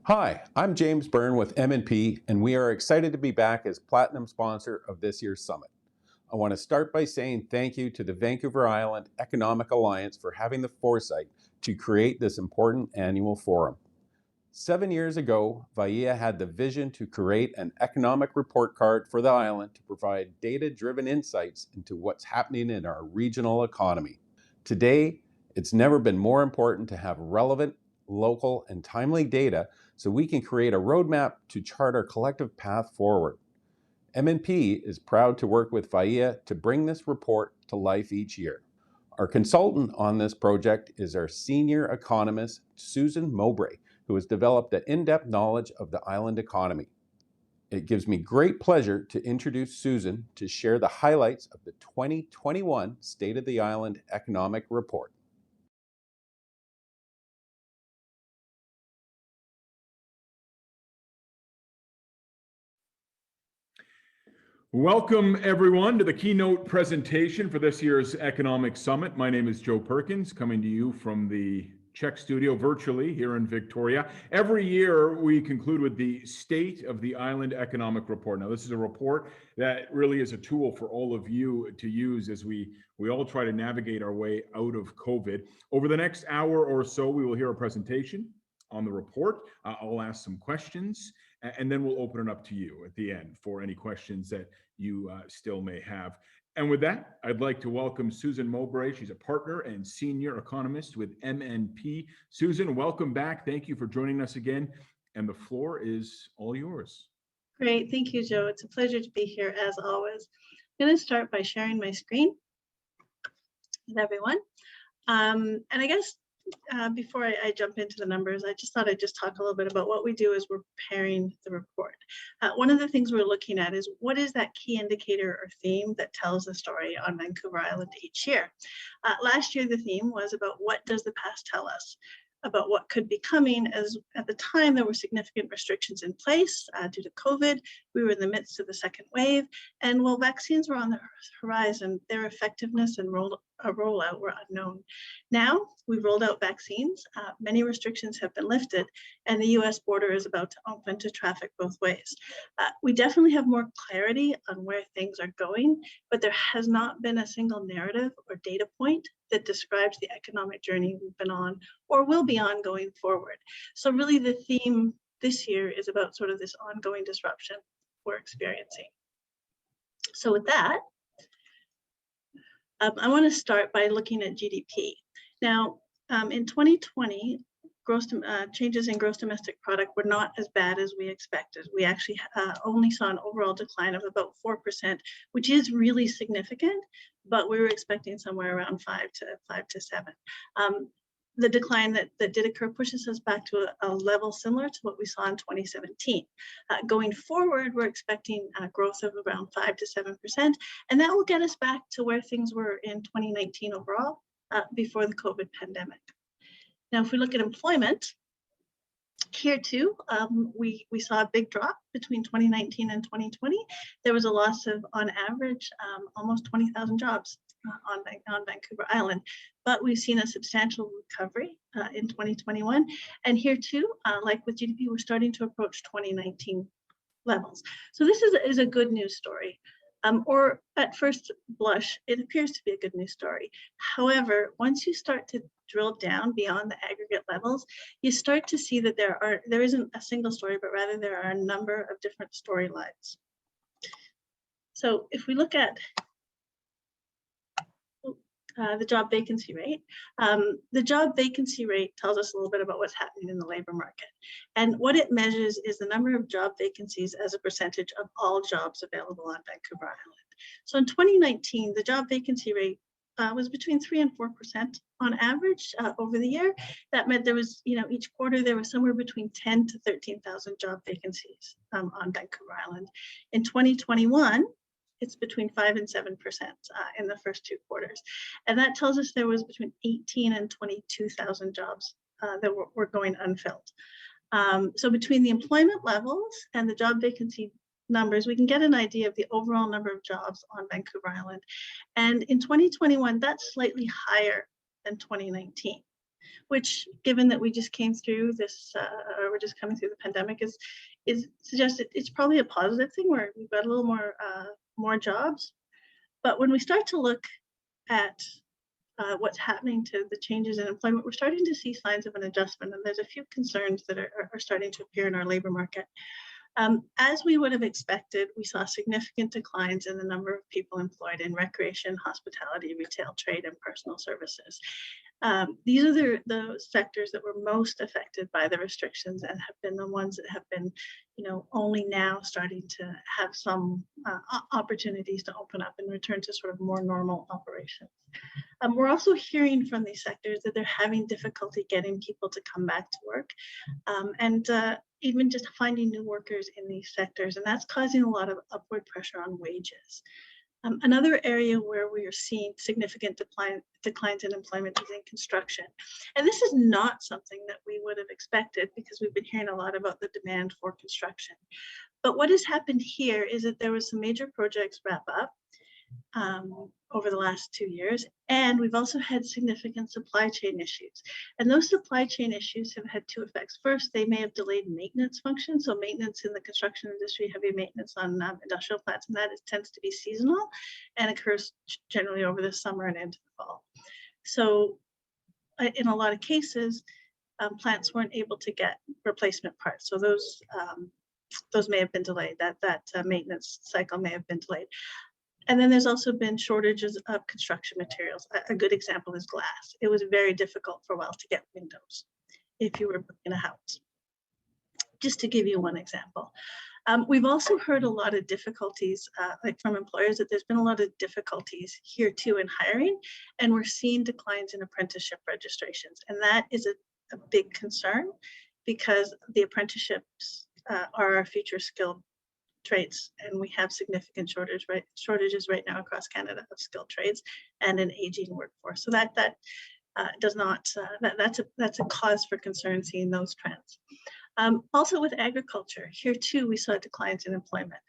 Hi, I'm James Byrne with M&P, and we are excited to be back as Platinum sponsor of this year's summit. I want to start by saying thank you to the Vancouver Island Economic Alliance for having the foresight to create this important annual forum. 7 years ago, VIEA had the vision to create an economic report card for the island to provide data-driven insights into what's happening in our regional economy. Today, it's never been more important to have relevant, local, and timely data so we can create a roadmap to chart our collective path forward. M&P is proud to work with VIEA to bring this report to life each year. Our consultant on this project is our senior economist, Susan Mowbray, who has developed an in-depth knowledge of the island economy. It gives me great pleasure to introduce Susan to share the highlights of the 2021 State of the Island Economic Report. Welcome everyone to the keynote presentation for this year's Economic Summit. My name is Joe Perkins, coming to you from the CHEK studio virtually here in Victoria. Every year we conclude with the State of the Island Economic Report. Now this is a report that really is a tool for all of you to use as we all try to navigate our way out of COVID. Over the next hour or so, we will hear a presentation on the report. I'll ask some questions, and then we'll open it up to you at the end for any questions that you still may have. And with that, I'd like to welcome Susan Mowbray. She's a partner and senior economist with M&P. Susan, welcome back. Thank you for joining us again. And the floor is all yours. Great. Thank you, Joe. It's a pleasure to be here as always. I'm going to start by sharing my screen with everyone. And I guess before I jump into the numbers, I just thought I'd just talk a little bit about what we do as we're preparing the report. One of the things we're looking at is what is that key indicator or theme that tells the story on Vancouver Island each year. Last year, the theme was about what does the past tell us about what could be coming, as at the time there were significant restrictions in place due to COVID. We were in the midst of the second wave, and while vaccines were on the horizon, their effectiveness and rollout were unknown. Now we've rolled out vaccines, many restrictions have been lifted, and the US border is about to open to traffic both ways. We definitely have more clarity on where things are going, but there has not been a single narrative or data point that describes the economic journey we've been on or will be on going forward. So really the theme this year is about sort of this ongoing disruption we're experiencing. So with that, I want to start by looking at GDP. Now, in 2020, changes in gross domestic product were not as bad as we expected. We actually only saw an overall decline of about 4%, which is really significant, but we were expecting somewhere around 5 to 7. The decline that did occur pushes us back to a level similar to what we saw in 2017. Going forward, we're expecting growth of around 5 to 7%, and that will get us back to where things were in 2019 overall, before the COVID pandemic. Now, if we look at employment, here too, we saw a big drop between 2019 and 2020. There was a loss of, on average, almost 20,000 jobs on Vancouver Island, but we've seen a substantial recovery in 2021. And here too, like with GDP, we're starting to approach 2019 levels. So this is a good news story. Or at first blush, it appears to be a good news story. However, once you start to drill down beyond the aggregate levels, you start to see that there isn't a single story, but rather there are a number of different storylines. So if we look at the job vacancy rate. The job vacancy rate tells us a little bit about what's happening in the labor market. And what it measures is the number of job vacancies as a percentage of all jobs available on Vancouver Island. So in 2019, the job vacancy rate was between 3 and 4% on average over the year. That meant there was, each quarter there was somewhere between 10 to 13,000 job vacancies on Vancouver Island. In 2021, it's between 5 and 7% in the first 2 quarters. And that tells us there was between 18 and 22,000 jobs that were going unfilled. So between the employment levels and the job vacancy numbers, we can get an idea of the overall number of jobs on Vancouver Island. And in 2021, that's slightly higher than 2019. which, given that we just came through this, or we're just coming through the pandemic, is suggested it's probably a positive thing where we've got a little more jobs. But when we start to look at what's happening to the changes in employment, we're starting to see signs of an adjustment, and there's a few concerns that are starting to appear in our labor market. As we would have expected, we saw significant declines in the number of people employed in recreation, hospitality, retail, trade, and personal services. These are the sectors that were most affected by the restrictions and have been the ones that have been, only now starting to have some opportunities to open up and return to sort of more normal operations. We're also hearing from these sectors that they're having difficulty getting people to come back to work, and even just finding new workers in these sectors, and that's causing a lot of upward pressure on wages. Another area where we are seeing significant declines in employment is in construction. And this is not something that we would have expected because we've been hearing a lot about the demand for construction. But what has happened here is that there was some major projects wrap up over the last 2 years, and we've also had significant supply chain issues. And those supply chain issues have had two effects. First, they may have delayed maintenance functions. So maintenance in the construction industry, heavy maintenance on industrial plants, and that tends to be seasonal and occurs generally over the summer and into the fall. So in a lot of cases, plants weren't able to get replacement parts. So those may have been delayed. That maintenance cycle may have been delayed. And then there's also been shortages of construction materials. A good example is glass. It was very difficult for a while to get windows if you were building a house, just to give you one example. We've also heard a lot of difficulties, like from employers, that there's been a lot of difficulties here too in hiring, and we're seeing declines in apprenticeship registrations. And that is a big concern because the apprenticeships are our future skilled trades, and we have significant shortages right now across Canada of skilled trades and an aging workforce. So that's a cause for concern seeing those trends. Also with agriculture, here too we saw declines in employment.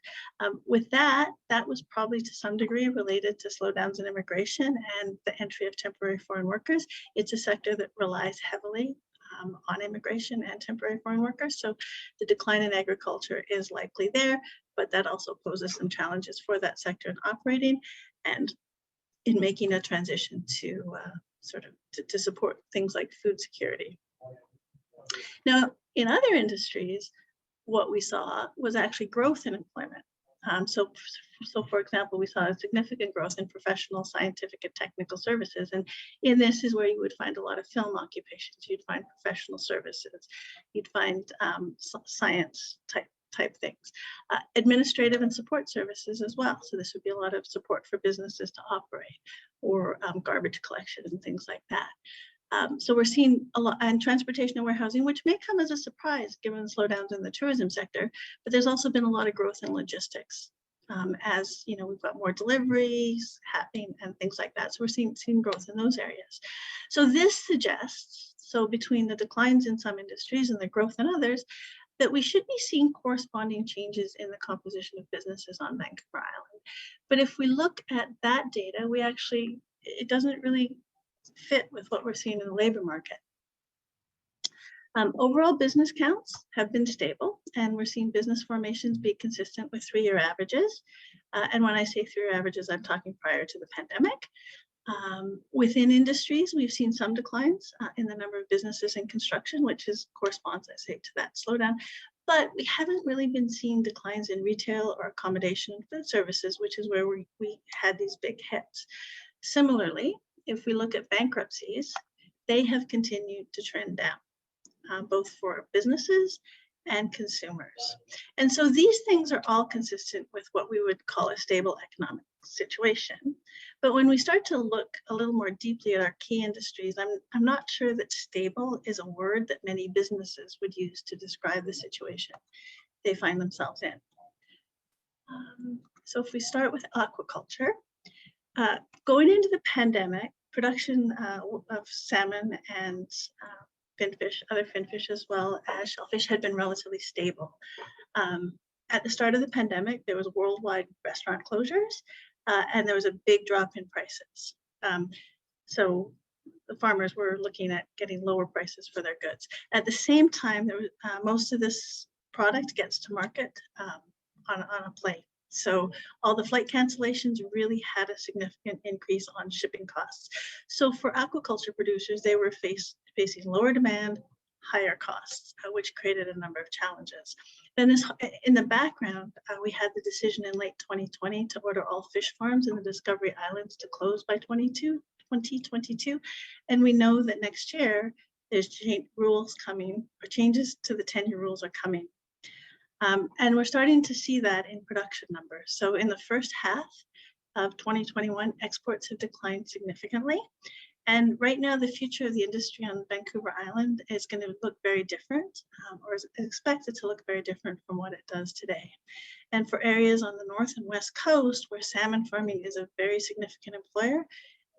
With that was probably to some degree related to slowdowns in immigration and the entry of temporary foreign workers. It's a sector that relies heavily on immigration and temporary foreign workers. So the decline in agriculture is likely there, but that also poses some challenges for that sector in operating and in making a transition to to support things like food security. Now, in other industries, what we saw was actually growth in employment. So for example, we saw a significant growth in professional, scientific, and technical services. And in this is where you would find a lot of film occupations. You'd find professional services. You'd find science type things. Administrative and support services as well. So this would be a lot of support for businesses to operate, or garbage collection and things like that. So we're seeing a lot, and transportation and warehousing, which may come as a surprise given the slowdowns in the tourism sector, but there's also been a lot of growth in logistics. As we've got more deliveries happening and things like that. So we're seeing growth in those areas. So this suggests, between the declines in some industries and the growth in others, that we should be seeing corresponding changes in the composition of businesses on Vancouver Island. But if we look at that data, it doesn't really fit with what we're seeing in the labor market. Overall business counts have been stable, and we're seeing business formations be consistent with 3-year averages. And when I say 3-year averages, I'm talking prior to the pandemic. Within industries, we've seen some declines in the number of businesses in construction, which corresponds, I say, to that slowdown. But we haven't really been seeing declines in retail or accommodation and food services, which is where we had these big hits. Similarly, if we look at bankruptcies, they have continued to trend down, both for businesses and consumers. And so these things are all consistent with what we would call a stable economic situation. But when we start to look a little more deeply at our key industries, I'm not sure that stable is a word that many businesses would use to describe the situation they find themselves in. So if we start with aquaculture, going into the pandemic, production of salmon and finfish, other finfish as well as shellfish had been relatively stable. At the start of the pandemic, there was worldwide restaurant closures, and there was a big drop in prices. So the farmers were looking at getting lower prices for their goods. At the same time, there was, most of this product gets to market on a plane. So all the flight cancellations really had a significant increase on shipping costs. So for aquaculture producers, they were facing lower demand, higher costs, which created a number of challenges. Then in the background, we had the decision in late 2020 to order all fish farms in the Discovery Islands to close by 2022. And we know that next year there's rules coming, or changes to the tenure rules are coming. And we're starting to see that in production numbers. So in the first half of 2021, exports have declined significantly. And right now, the future of the industry on Vancouver Island is going to look very different, or is expected to look very different from what it does today. And for areas on the north and west coast, where salmon farming is a very significant employer,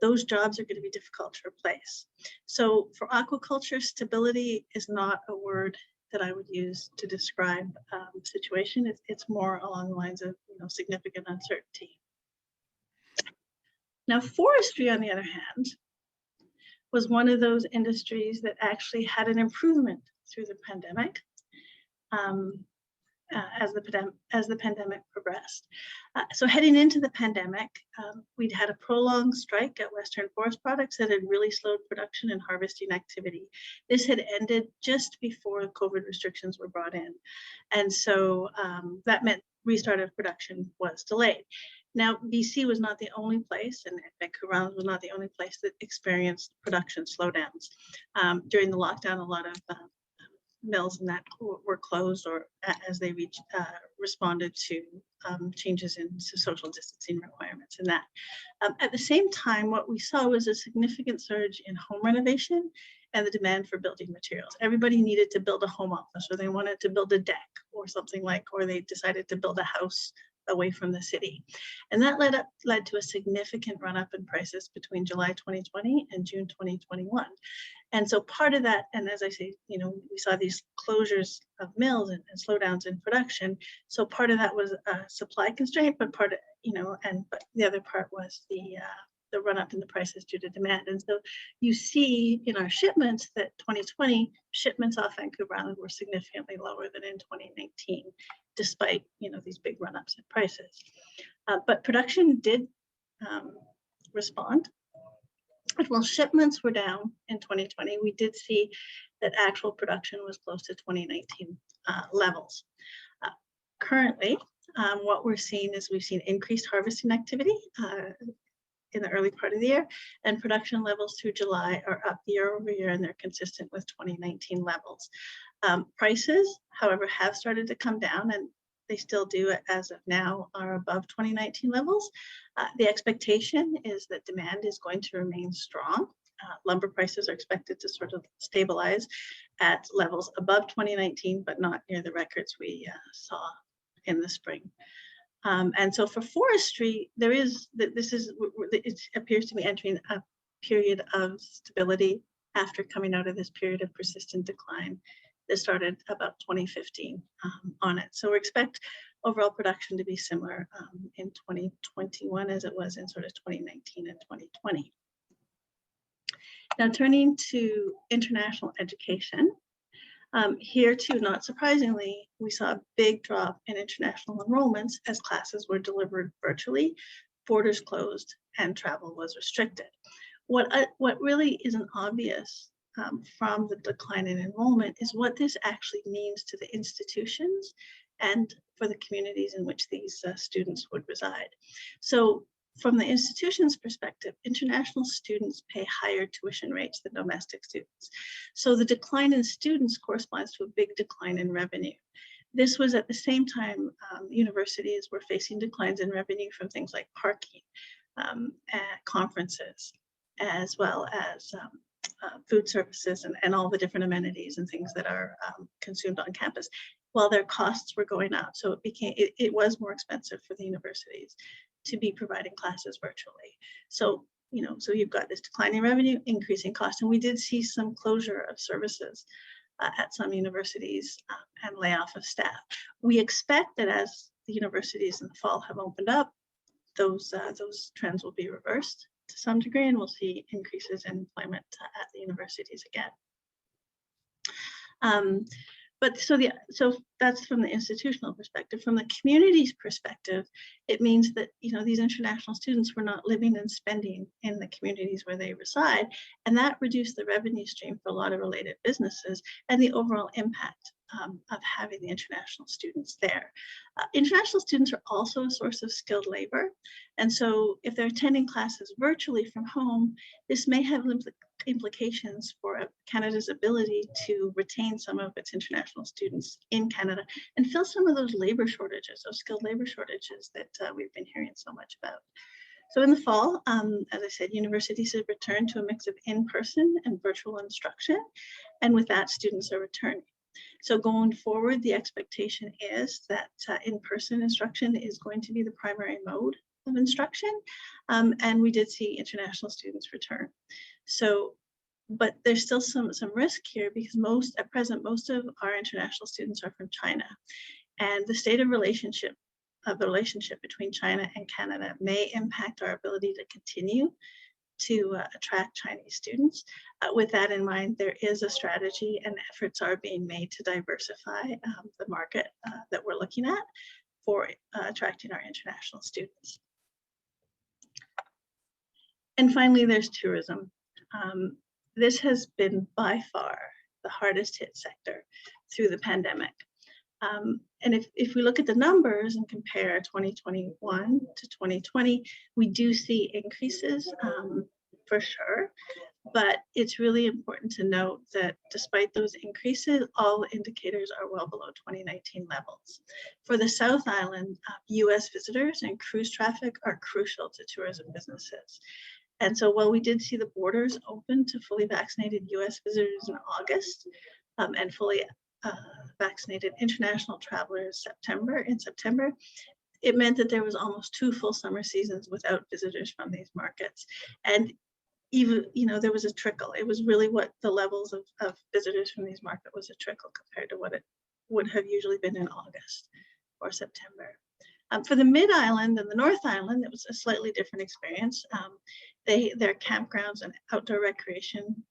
those jobs are going to be difficult to replace. So for aquaculture, stability is not a word that I would use to describe the situation. It's more along the lines of significant uncertainty. Now, forestry, on the other hand, was one of those industries that actually had an improvement through the pandemic as the pandemic progressed. So heading into the pandemic, we'd had a prolonged strike at Western Forest Products that had really slowed production and harvesting activity. This had ended just before COVID restrictions were brought in. And so that meant restart of production was delayed. Now, BC was not the only place, and Vancouver Island was not the only place that experienced production slowdowns. During the lockdown, a lot of mills and that were closed, or as they responded to changes in social distancing requirements and that. At the same time, what we saw was a significant surge in home renovation and the demand for building materials. Everybody needed to build a home office, or they wanted to build a deck or something or they decided to build a house away from the city. And that led to a significant run-up in prices between July 2020 and June 2021. And so part of that, and as I say, we saw these closures of mills and slowdowns in production. So part of that was a supply constraint, but but the other part was the run-up in the prices due to demand. And so you see in our shipments that 2020 shipments off Vancouver Island were significantly lower than in 2019, despite these big run-ups in prices. But production did respond. While shipments were down in 2020, we did see that actual production was close to 2019 levels. Currently, what we're seeing is we've seen increased harvesting activity in the early part of the year, and production levels through July are up year over year, and they're consistent with 2019 levels. Prices, however, have started to come down, and they still do, as of now, are above 2019 levels. The expectation is that demand is going to remain strong. Lumber prices are expected to sort of stabilize at levels above 2019, but not near the records we saw in the spring. And so for forestry, it appears to be entering a period of stability after coming out of this period of persistent decline that started about 2015 on it. So we expect overall production to be similar in 2021 as it was in sort of 2019 and 2020. Now turning to international education, here too, not surprisingly, we saw a big drop in international enrollments as classes were delivered virtually, borders closed, and travel was restricted. What really isn't obvious from the decline in enrollment is what this actually means to the institutions and for the communities in which these students would reside. So from the institution's perspective, international students pay higher tuition rates than domestic students. So the decline in students corresponds to a big decline in revenue. This was at the same time universities were facing declines in revenue from things like parking, at conferences, as well as food services and all the different amenities and things that are consumed on campus, while their costs were going up. So it was more expensive for the universities to be providing classes virtually. So you've got this declining revenue, increasing cost, and we did see some closure of services at some universities and layoff of staff. We expect that as the universities in the fall have opened up, those trends will be reversed to some degree, and we'll see increases in employment at the universities again. But so that's from the institutional perspective. From the community's perspective, it means that these international students were not living and spending in the communities where they reside, and that reduced the revenue stream for a lot of related businesses and the overall impact of having the international students there. International students are also a source of skilled labor, and so if they're attending classes virtually from home, this may have implications for Canada's ability to retain some of its international students in Canada and fill some of those labor shortages, those skilled labor shortages that we've been hearing so much about. So in the fall, as I said, universities have returned to a mix of in-person and virtual instruction, and with that, students are returning. So going forward, the expectation is that in-person instruction is going to be the primary mode of instruction, and we did see international students return. So, but there's still some risk here because at present, most of our international students are from China, and the state of the relationship between China and Canada may impact our ability to continue to attract Chinese students. With that in mind, there is a strategy and efforts are being made to diversify the market that we're looking at for attracting our international students. And finally, there's tourism. This has been by far the hardest hit sector through the pandemic. And if we look at the numbers and compare 2021 to 2020, we do see increases for sure, but it's really important to note that despite those increases, all indicators are well below 2019 levels. For the South Island, US visitors and cruise traffic are crucial to tourism businesses. And so while we did see the borders open to fully vaccinated US visitors in August and fully vaccinated international travelers in September, it meant that there was almost 2 full summer seasons without visitors from these markets. And even, there was a trickle. It was really what the levels of visitors from these markets was a trickle compared to what it would have usually been in August or September. For the Mid-Island and the North Island, it was a slightly different experience. Their campgrounds and outdoor recreation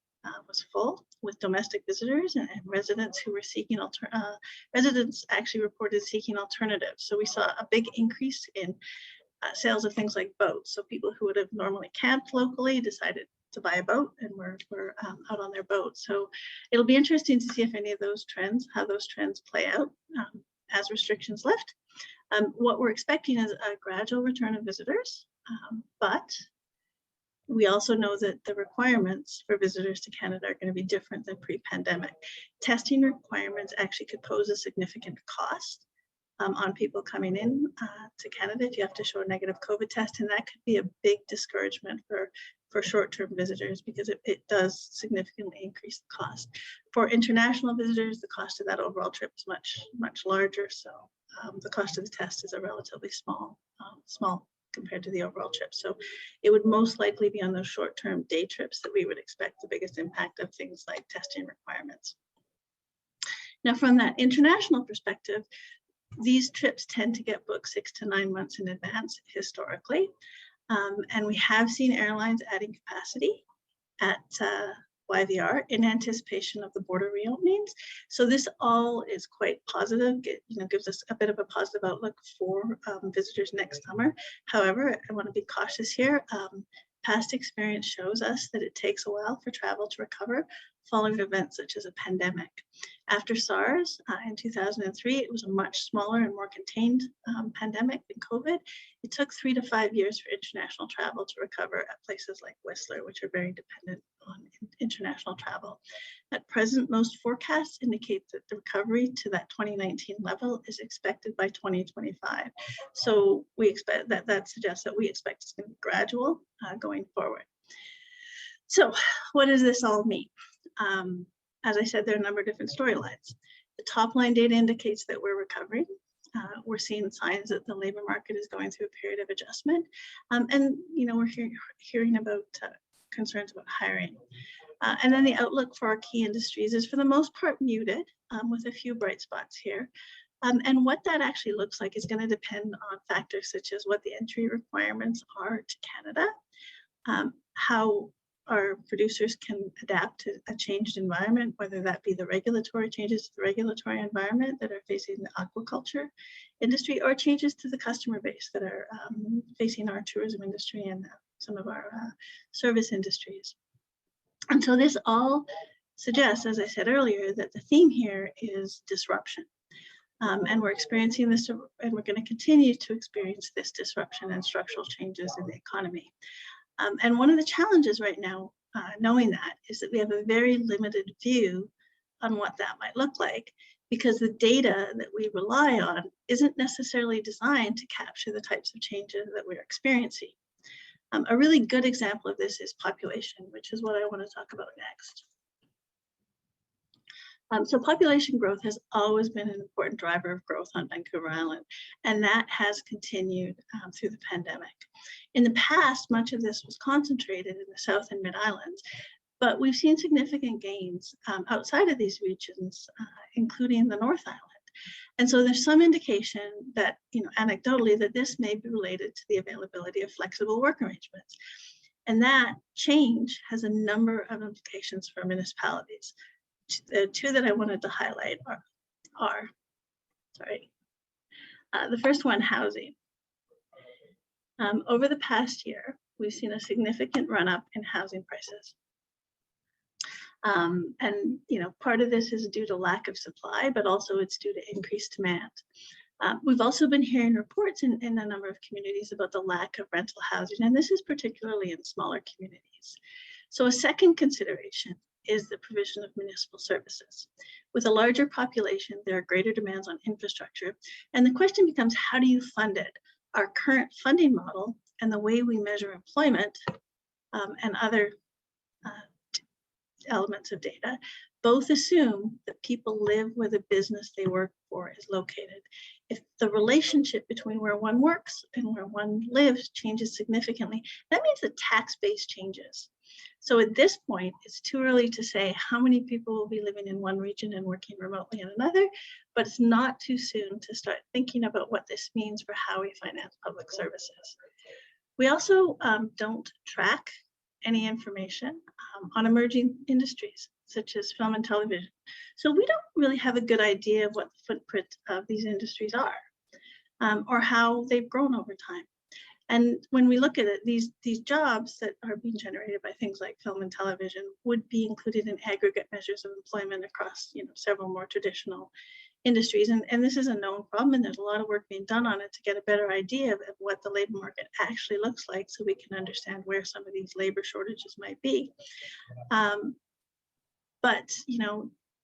was full with domestic visitors and residents who were seeking residents actually reported seeking alternatives. So we saw a big increase in sales of things like boats. So people who would have normally camped locally decided to buy a boat and were out on their boat. So it'll be interesting to see if any of those trends, how those trends play out as restrictions lift. What we're expecting is a gradual return of visitors, but we also know that the requirements for visitors to Canada are going to be different than pre-pandemic. Testing requirements actually could pose a significant cost on people coming in to Canada if you have to show a negative COVID test, and that could be a big discouragement for short-term visitors because it does significantly increase the cost. For international visitors, the cost of that overall trip is much larger, so the cost of the test is a relatively small compared to the overall trip. So it would most likely be on those short-term day trips that we would expect the biggest impact of things like testing requirements. Now, from that international perspective, these trips tend to get booked 6 to 9 months in advance historically. And we have seen airlines adding capacity at VIEA in anticipation of the border reopenings. So this all is quite positive, gives us a bit of a positive outlook for visitors next summer. However, I want to be cautious here. Past experience shows us that it takes a while for travel to recover following events such as a pandemic. After SARS in 2003, it was a much smaller and more contained pandemic than COVID. It took 3 to 5 years for international travel to recover at places like Whistler, which are very dependent on international travel. At present, most forecasts indicate that the recovery to that 2019 level is expected by 2025. So we expect that suggests that we expect it's going to be gradual going forward. So what does this all mean? As I said, there are a number of different storylines. The top line data indicates that we're recovering. We're seeing signs that the labor market is going through a period of adjustment. And we're hearing about concerns about hiring. And then the outlook for our key industries is for the most part muted, with a few bright spots here. And what that actually looks like is going to depend on factors such as what the entry requirements are to Canada, how our producers can adapt to a changed environment, whether that be the regulatory changes to the regulatory environment that are facing the aquaculture industry, or changes to the customer base that are facing our tourism industry and some of our service industries. And so this all suggests, as I said earlier, that the theme here is disruption. And we're experiencing this, and we're going to continue to experience this disruption and structural changes in the economy. And one of the challenges right now, knowing that, is that we have a very limited view on what that might look like, because the data that we rely on isn't necessarily designed to capture the types of changes that we're experiencing. A really good example of this is population, which is what I want to talk about next. So population growth has always been an important driver of growth on Vancouver Island, and that has continued through the pandemic. In the past, much of this was concentrated in the South and Mid-Islands, but we've seen significant gains outside of these regions, including the North Island. And so there's some indication that, anecdotally, that this may be related to the availability of flexible work arrangements. And that change has a number of implications for municipalities. The two that I wanted to highlight are the first one, housing. Over the past year, we've seen a significant run-up in housing prices. And part of this is due to lack of supply, but also it's due to increased demand. We've also been hearing reports in a number of communities about the lack of rental housing, and this is particularly in smaller communities. So a second consideration is the provision of municipal services. With a larger population, there are greater demands on infrastructure, and the question becomes, how do you fund it? Our current funding model and the way we measure employment and other elements of data both assume that people live where the business they work for is located. If the relationship between where one works and where one lives changes significantly, that means the tax base changes. So at this point, it's too early to say how many people will be living in one region and working remotely in another, but it's not too soon to start thinking about what this means for how we finance public services. We also don't track any information on emerging industries, such as film and television. So we don't really have a good idea of what the footprint of these industries are, or how they've grown over time. And when we look at it, these jobs that are being generated by things like film and television would be included in aggregate measures of employment across several more traditional industries. And this is a known problem, and there's a lot of work being done on it to get a better idea of what the labor market actually looks like, so we can understand where some of these labor shortages might be. But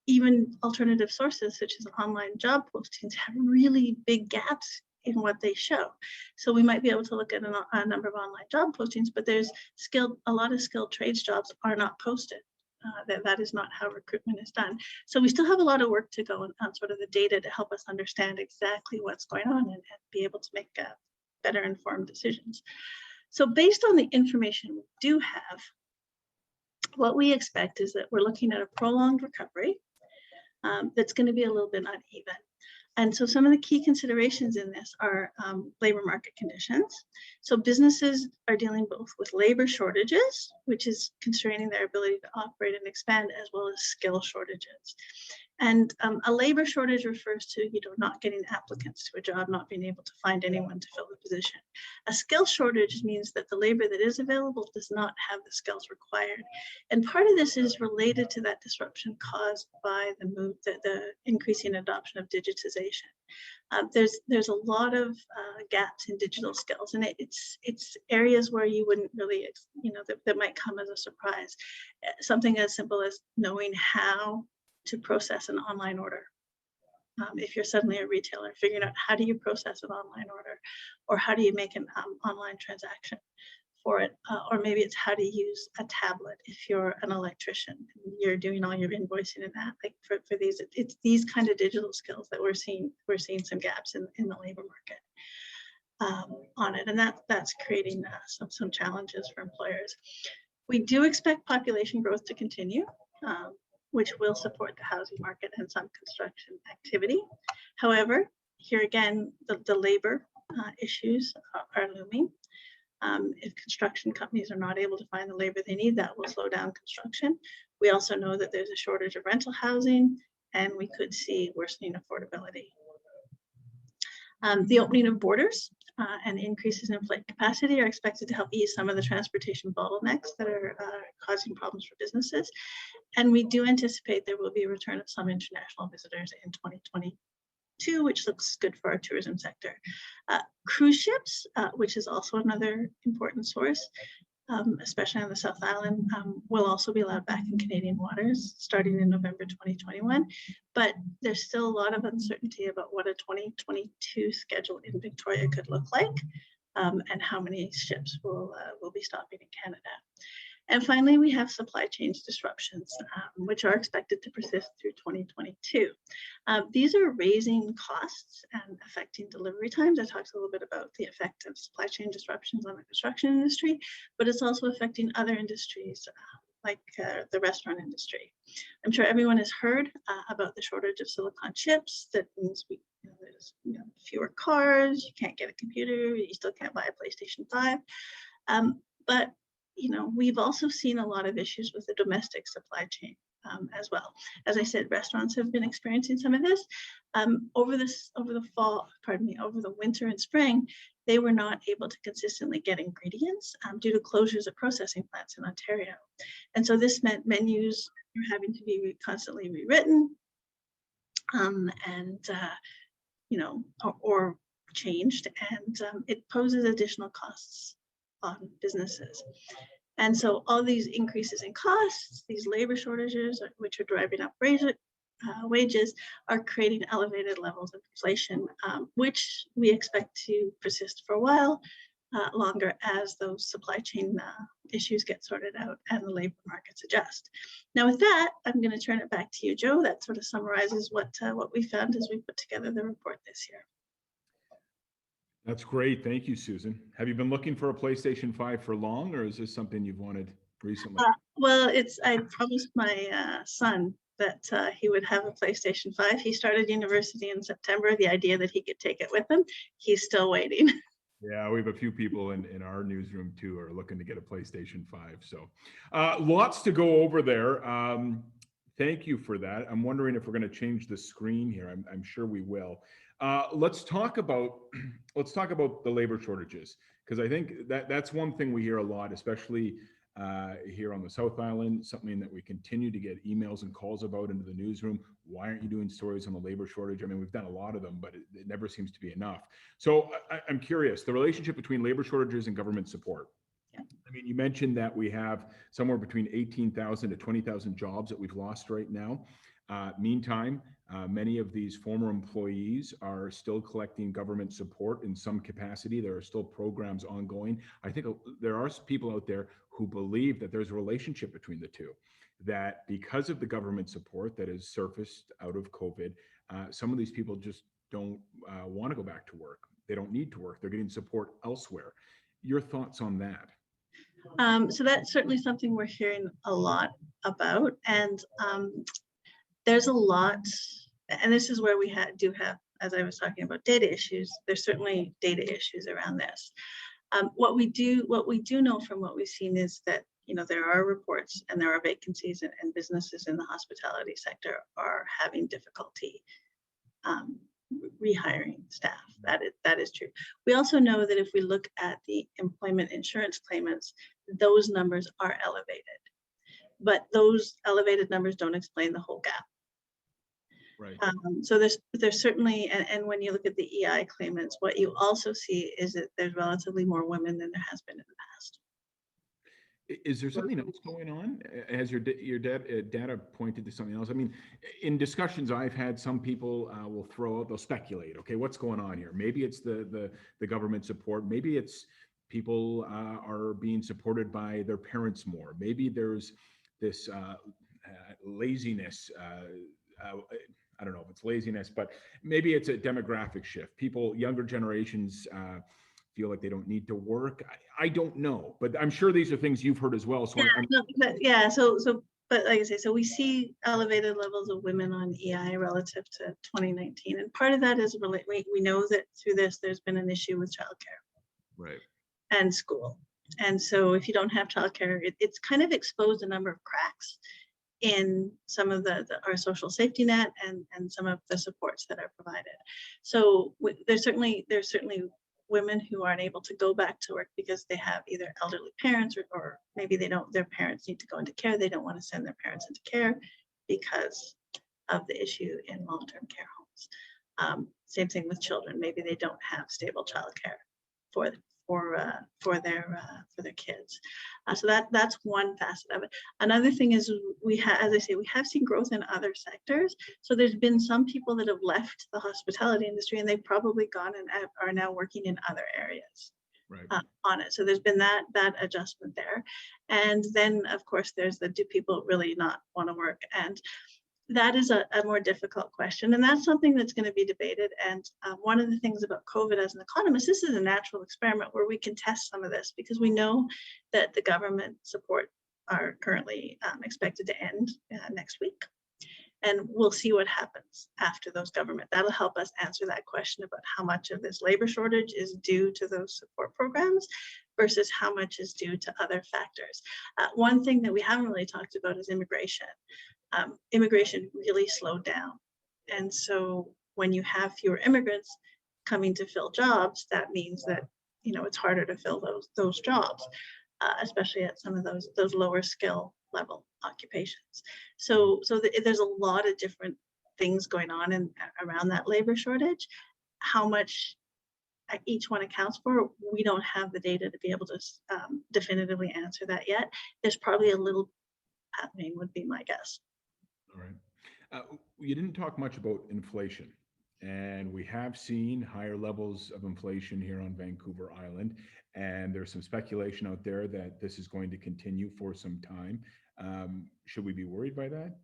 even alternative sources such as online job postings have really big gaps in what they show. So we might be able to look at a number of online job postings, but there's a lot of skilled trades jobs are not posted. That is not how recruitment is done. So we still have a lot of work to go on sort of the data to help us understand exactly what's going on and be able to make better informed decisions. So based on the information we do have, what we expect is that we're looking at a prolonged recovery that's going to be a little bit uneven. And so some of the key considerations in this are labor market conditions. So businesses are dealing both with labor shortages, which is constraining their ability to operate and expand, as well as skill shortages. And a labor shortage refers to not getting applicants to a job, not being able to find anyone to fill the position. A skill shortage means that the labor that is available does not have the skills required. And part of this is related to that disruption caused by the increasing adoption of digitization. There's a lot of gaps in digital skills, and it's areas where you wouldn't really, that might come as a surprise. Something as simple as knowing how to process an online order. If you're suddenly a retailer, figuring out how do you process an online order, or how do you make an online transaction for it, or maybe it's how to use a tablet if you're an electrician and you're doing all your invoicing and that. Like for these, it's these kind of digital skills that we're seeing some gaps in the labor market on it, and that's creating some challenges for employers. We do expect population growth to continue, which will support the housing market and some construction activity. However, here again, the labor issues are looming. If construction companies are not able to find the labor they need, that will slow down construction. We also know that there's a shortage of rental housing, and we could see worsening affordability. The opening of borders and increases in flight capacity are expected to help ease some of the transportation bottlenecks that are causing problems for businesses. And we do anticipate there will be a return of some international visitors in 2022, which looks good for our tourism sector. Cruise ships, which is also another important source, especially on the South Island, will also be allowed back in Canadian waters starting in November 2021. But there's still a lot of uncertainty about what a 2022 schedule in Victoria could look like, and how many ships will be stopping in Canada. And finally, we have supply chain disruptions, which are expected to persist through 2022. These are raising costs and affecting delivery times. I talked a little bit about the effect of supply chain disruptions on the construction industry, but it's also affecting other industries, like the restaurant industry. I'm sure everyone has heard about the shortage of silicon chips. That means there's fewer cars, you can't get a computer, you still can't buy a PlayStation 5. But we've also seen a lot of issues with the domestic supply chain as well. As I said, restaurants have been experiencing some of this. Over the winter and spring, they were not able to consistently get ingredients due to closures of processing plants in Ontario. And so this meant menus were having to be constantly rewritten or changed, and it poses additional costs on businesses. And so all these increases in costs, these labor shortages, which are driving up wages, are creating elevated levels of inflation, which we expect to persist for a while longer as those supply chain issues get sorted out and the labor markets adjust. Now with that, I'm going to turn it back to you, Joe. That sort of summarizes what we found as we put together the report this year. That's great. Thank you, Susan. Have you been looking for a PlayStation 5 for long, or is this something you've wanted recently? Well, I promised my son that he would have a PlayStation 5. He started university in September. The idea that he could take it with him, he's still waiting. Yeah, we have a few people in our newsroom too are looking to get a PlayStation 5. So lots to go over there. Thank you for that. I'm wondering if we're going to change the screen here. I'm sure we will. Let's talk about the labor shortages, because I think that's one thing we hear a lot, especially here on the South Island, something that we continue to get emails and calls about into the newsroom. Why aren't you doing stories on the labor shortage? I mean, we've done a lot of them, but it never seems to be enough. So I'm curious, the relationship between labor shortages and government support. I mean, you mentioned that we have somewhere between 18,000 to 20,000 jobs that we've lost right now. Meantime, many of these former employees are still collecting government support in some capacity. There are still programs ongoing. I think there are people out there who believe that there's a relationship between the two, that because of the government support that has surfaced out of COVID, some of these people just don't want to go back to work. They don't need to work. They're getting support elsewhere. Your thoughts on that? So that's certainly something we're hearing a lot about. And there's a lot, and this is where we do have, as I was talking about, data issues. There's certainly data issues around this. What we do know from what we've seen is that there are reports and there are vacancies, and businesses in the hospitality sector are having difficulty rehiring staff. That is true. We also know that if we look at the employment insurance claimants, those numbers are elevated, but those elevated numbers don't explain the whole gap. Right. So there's certainly, and when you look at the EI claimants, what you also see is that there's relatively more women than there has been in the past. Is there something else going on? Has your data pointed to something else? I mean, in discussions I've had, some people they'll speculate. Okay, what's going on here? Maybe it's the government support. Maybe it's people are being supported by their parents more. Maybe there's this laziness. I don't know if it's laziness, but maybe it's a demographic shift. Younger generations feel like they don't need to work. I don't know, but I'm sure these are things you've heard as well. So but like I say, so we see elevated levels of women on EI relative to 2019, and part of that is we know that through this there's been an issue with childcare. Right. and school. And so if you don't have childcare, it's kind of exposed a number of cracks in some of our social safety net and some of the supports that are provided. So there's certainly women who aren't able to go back to work because they have either elderly parents or maybe their parents need to go into care. They don't want to send their parents into care because of the issue in long-term care homes. Same thing with children. Maybe they don't have stable childcare for their kids. So that's one facet of it. Another thing is as I say, we have seen growth in other sectors. So there's been some people that have left the hospitality industry and they've probably gone and are now working in other areas. Right. On it. So there's been that adjustment there. And then of course there's do people really not want to work? And that is a more difficult question. And that's something that's going to be debated. And one of the things about COVID as an economist, this is a natural experiment where we can test some of this because we know that the government support are currently expected to end next week. And we'll see what happens after those government. That'll help us answer that question about how much of this labor shortage is due to those support programs versus how much is due to other factors. One thing that we haven't really talked about is immigration. Immigration really slowed down. And so when you have fewer immigrants coming to fill jobs, that means that, it's harder to fill those jobs, especially at some of those lower skill level occupations. So there's a lot of different things going on around that labor shortage. How much each one accounts for, we don't have the data to be able to definitively answer that yet. There's probably a little happening, would be my guess. All right. You didn't talk much about inflation, and we have seen higher levels of inflation here on Vancouver Island, and there's some speculation out there that this is going to continue for some time. Should we be worried by that?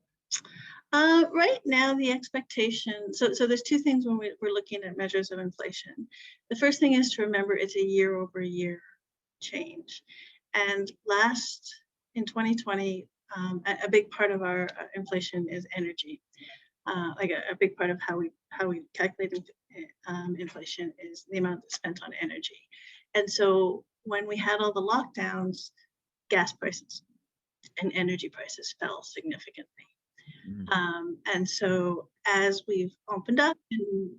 Right now, the expectation, so there's two things when we're looking at measures of inflation. The first thing is to remember it's a year-over-year change. And in 2020, a big part of our inflation is energy. Like a big part of how we calculate inflation is the amount that's spent on energy. And so when we had all the lockdowns, gas prices and energy prices fell significantly. And so as we've opened up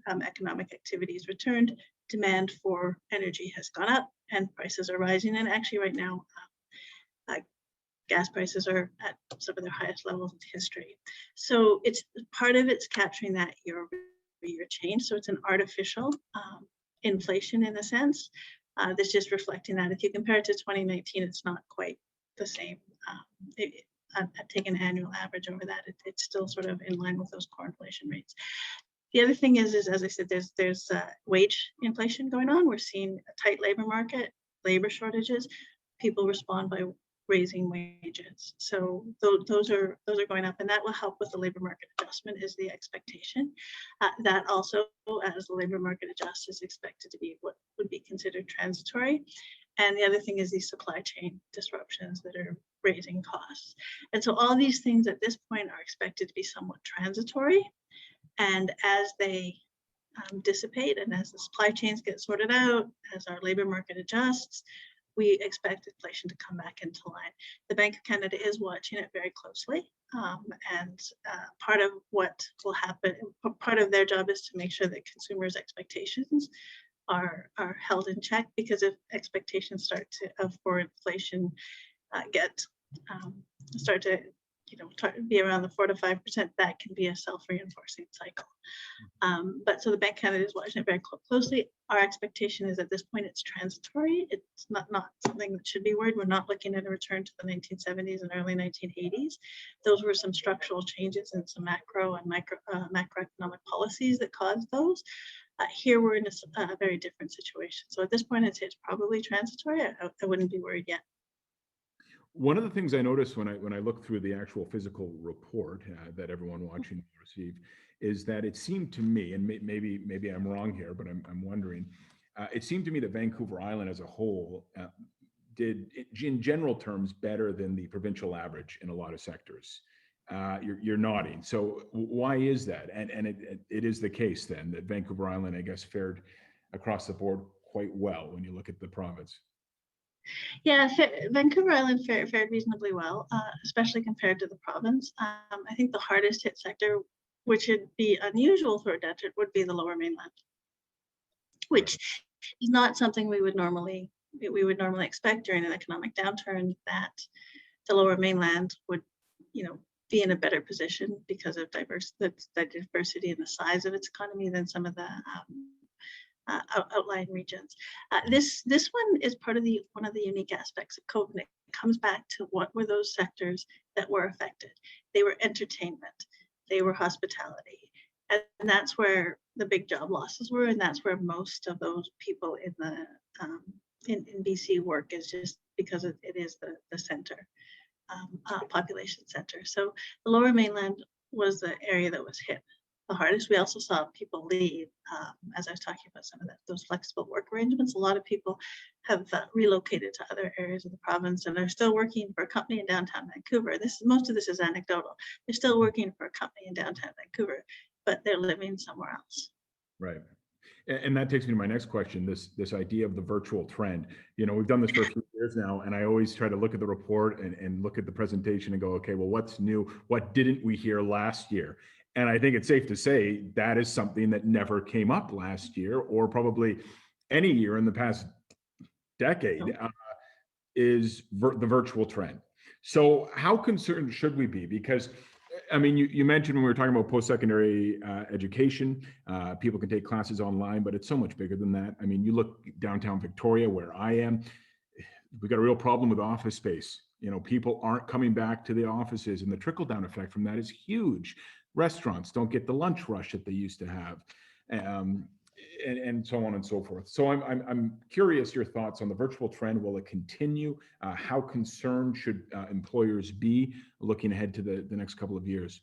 and economic activities returned, demand for energy has gone up and prices are rising. And actually right now, gas prices are at some of their highest levels in history. So part of it's capturing that year-over-year change. So it's an artificial inflation in a sense that's just reflecting that. If you compare it to 2019, it's not quite the same. I've taken an annual average over that. It's still sort of in line with those core inflation rates. The other thing is as I said, there's wage inflation going on. We're seeing a tight labor market, labor shortages. People respond by raising wages. So those are going up, and that will help with the labor market adjustment is the expectation. That also, as the labor market adjusts, is expected to be what would be considered transitory. And the other thing is these supply chain disruptions that are raising costs. And so all these things at this point are expected to be somewhat transitory. And as they dissipate and as the supply chains get sorted out, as our labor market adjusts, we expect inflation to come back into line. The Bank of Canada is watching it very closely. And part of what will happen, part of their job is to make sure that consumers' expectations are held in check, because if expectations start to for inflation start to be around the 4 to 5%, that can be a self-reinforcing cycle. But so the Bank of Canada is watching it very closely. Our expectation is at this point it's transitory. It's not something that should be worried. We're not looking at a return to the 1970s and early 1980s. Those were some structural changes in some macro and macroeconomic policies that caused those. Here we're in a very different situation. So at this point, I'd say it's probably transitory. I wouldn't be worried yet. One of the things I noticed when I looked through the actual physical report that everyone watching will receive is that it seemed to me, and maybe I'm wrong here, but I'm wondering, it seemed to me that Vancouver Island as a whole did, in general terms, better than the provincial average in a lot of sectors. You're nodding. So why is that? And it is the case then that Vancouver Island, I guess, fared across the board quite well when you look at the province. Yeah, Vancouver Island fared reasonably well, especially compared to the province. I think the hardest hit sector, which would be unusual for a desert, would be the Lower Mainland, which is not something we would normally expect during an economic downturn. That the Lower Mainland would, be in a better position because of the diversity and the size of its economy than some of the outlying regions. This one is part of one of the unique aspects of COVID. It comes back to what were those sectors that were affected. They were entertainment, they were hospitality, and that's where the big job losses were, and that's where most of those people in the in BC work, is just because it is the center, population center. So the Lower Mainland was the area that was hit the hardest. We also saw people leave, as I was talking about some of those flexible work arrangements. A lot of people have relocated to other areas of the province, and they're still working for a company in downtown Vancouver. Most of this is anecdotal. They're still working for a company in downtown Vancouver, but they're living somewhere else. Right. And that takes me to my next question, this idea of the virtual trend. We've done this for a few years now, and I always try to look at the report and look at the presentation and go, okay, well, what's new? What didn't we hear last year? And I think it's safe to say that is something that never came up last year, or probably any year in the past decade, is the virtual trend. So how concerned should we be? Because I mean, you mentioned when we were talking about post-secondary education, people can take classes online, but it's so much bigger than that. I mean, you look downtown Victoria, where I am, we got a real problem with office space. People aren't coming back to the offices, and the trickle-down effect from that is huge. Restaurants don't get the lunch rush that they used to have, and so on and so forth. So I'm curious your thoughts on the virtual trend. Will it continue? How concerned should employers be looking ahead to the next couple of years?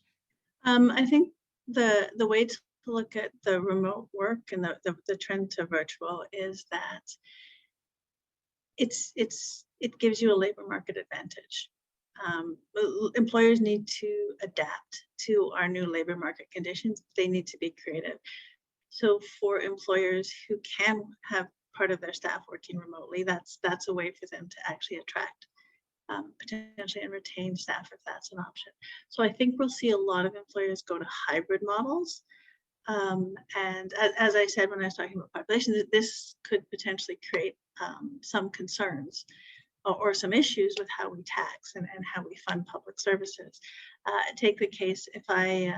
I think the way to look at the remote work and the trend to virtual is that it gives you a labor market advantage. Employers need to adapt to our new labor market conditions. They need to be creative. So for employers who can have part of their staff working remotely, that's a way for them to actually attract potentially and retain staff, if that's an option. So I think we'll see a lot of employers go to hybrid models. And as I said when I was talking about population, this could potentially create some concerns or some issues with how we tax and how we fund public services. Take the case if I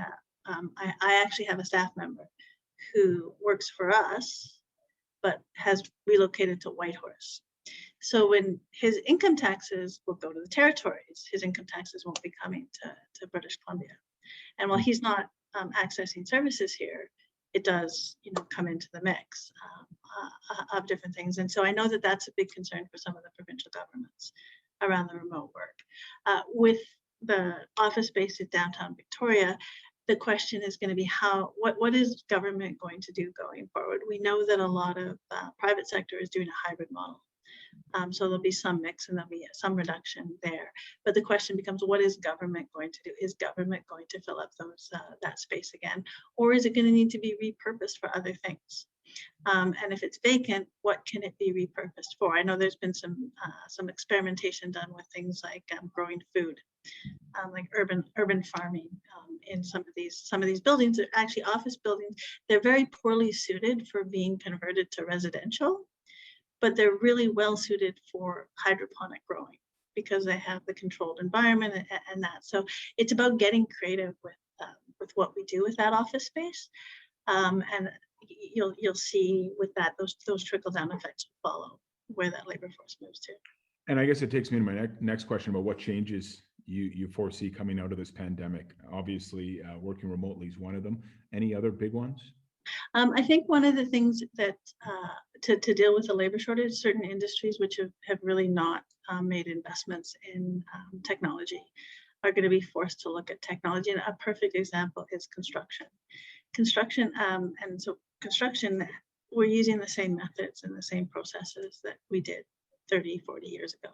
actually have a staff member who works for us, but has relocated to Whitehorse. So when his income taxes will go to the territories, his income taxes won't be coming to British Columbia. And while he's not accessing services here, it does, come into the mix of different things. And so I know that that's a big concern for some of the provincial governments around the remote work. With the office space in downtown Victoria, the question is going to be what is government going to do going forward? We know that a lot of private sector is doing a hybrid model. So there'll be some mix and there'll be some reduction there. But the question becomes, what is government going to do? Is government going to fill up that space again? Or is it going to need to be repurposed for other things? And if it's vacant, what can it be repurposed for? I know there's been some experimentation done with things like growing food, like urban farming in some of these buildings. They're actually office buildings. They're very poorly suited for being converted to residential, but they're really well suited for hydroponic growing because they have the controlled environment and that. So it's about getting creative with what we do with that office space, and you'll see with that those trickle down effects will follow where that labor force moves to. And I guess it takes me to my next question about what changes you foresee coming out of this pandemic. Obviously, working remotely is one of them. Any other big ones? I think one of the things that to deal with the labor shortage, certain industries which have really not made investments in technology are going to be forced to look at technology. And a perfect example is construction. Construction, we're using the same methods and the same processes that we did 30, 40 years ago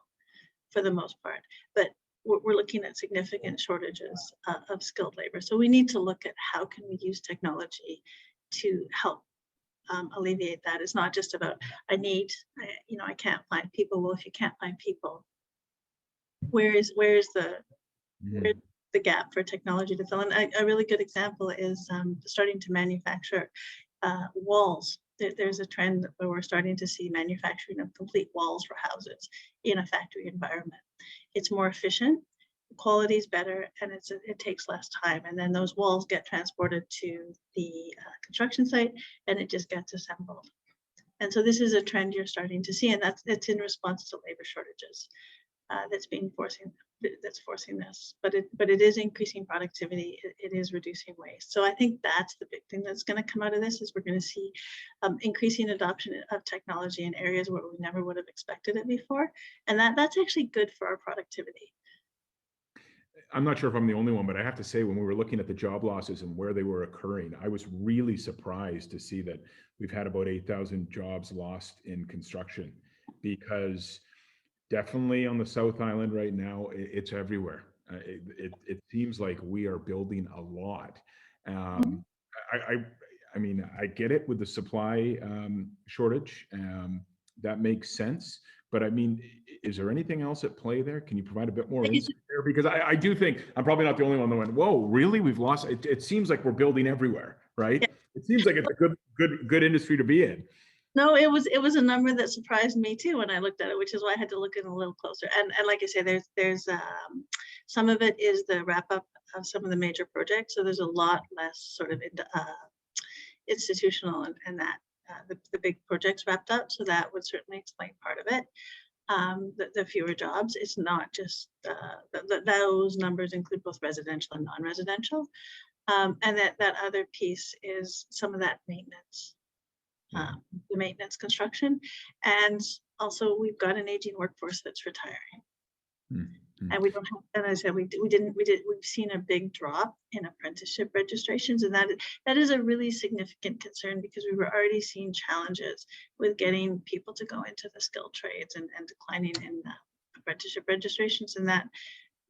for the most part. But we're looking at significant shortages of skilled labor. So we need to look at how can we use technology to help alleviate that. It's not just about I can't find people. Well, if you can't find people, where's the gap for technology to fill in? A really good example is starting to manufacture walls. There's a trend where we're starting to see manufacturing of complete walls for houses in a factory environment. It's more efficient, the quality is better, and it takes less time. And then those walls get transported to the construction site, and it just gets assembled. And so this is a trend you're starting to see, and it's in response to labor shortages that's forcing this. But it is increasing productivity. It is reducing waste. So I think that's the big thing that's going to come out of this, is we're going to see increasing adoption of technology in areas where we never would have expected it before, and that's actually good for our productivity. I'm not sure if I'm the only one, but I have to say, when we were looking at the job losses and where they were occurring, I was really surprised to see that we've had about 8,000 jobs lost in construction, because definitely on the South Island right now, it's everywhere. It seems like we are building a lot. I mean, I get it with the supply shortage. That makes sense. But I mean, is there anything else at play there? Can you provide a bit more insight there? Because I do think I'm probably not the only one that went, whoa, really? We've lost. It seems like we're building everywhere, right? Yeah. It seems like it's a good industry to be in. No, it was a number that surprised me too when I looked at it, which is why I had to look in a little closer. And like I say, there's some of it is the wrap up of some of the major projects. So there's a lot less sort of institutional and that the big projects wrapped up. So that would certainly explain part of it. The fewer jobs. It's not just those numbers include both residential and non-residential, and that other piece is some of that maintenance. The maintenance construction, and also we've got an aging workforce that's retiring, and we don't have. And as I said, we've seen a big drop in apprenticeship registrations, and that is a really significant concern, because we were already seeing challenges with getting people to go into the skilled trades and declining in apprenticeship registrations, and that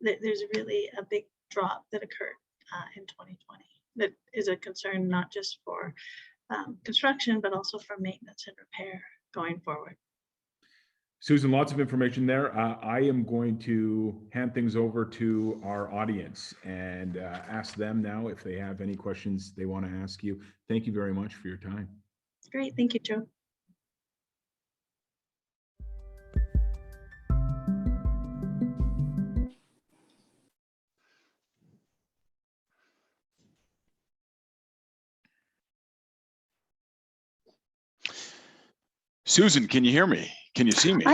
there's really a big drop that occurred in 2020. That is a concern not just for construction, but also for maintenance and repair going forward. Susan, lots of information there. I am going to hand things over to our audience and ask them now if they have any questions they want to ask you. Thank you very much for your time. Great. Thank you, Joe. Susan, can you hear me? Can you see me?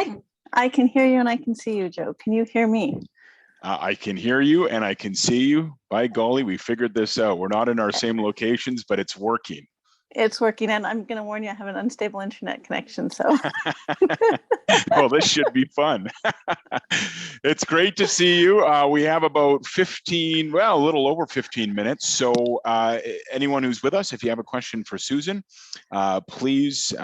I can hear you and I can see you, Joe. Can you hear me? I can hear you and I can see you. By golly, we figured this out. We're not in our same locations, but it's working. It's working, and I'm going to warn you, I have an unstable internet connection, so. Well, this should be fun. It's great to see you. We have about a little over 15 minutes. So anyone who's with us, if you have a question for Susan, please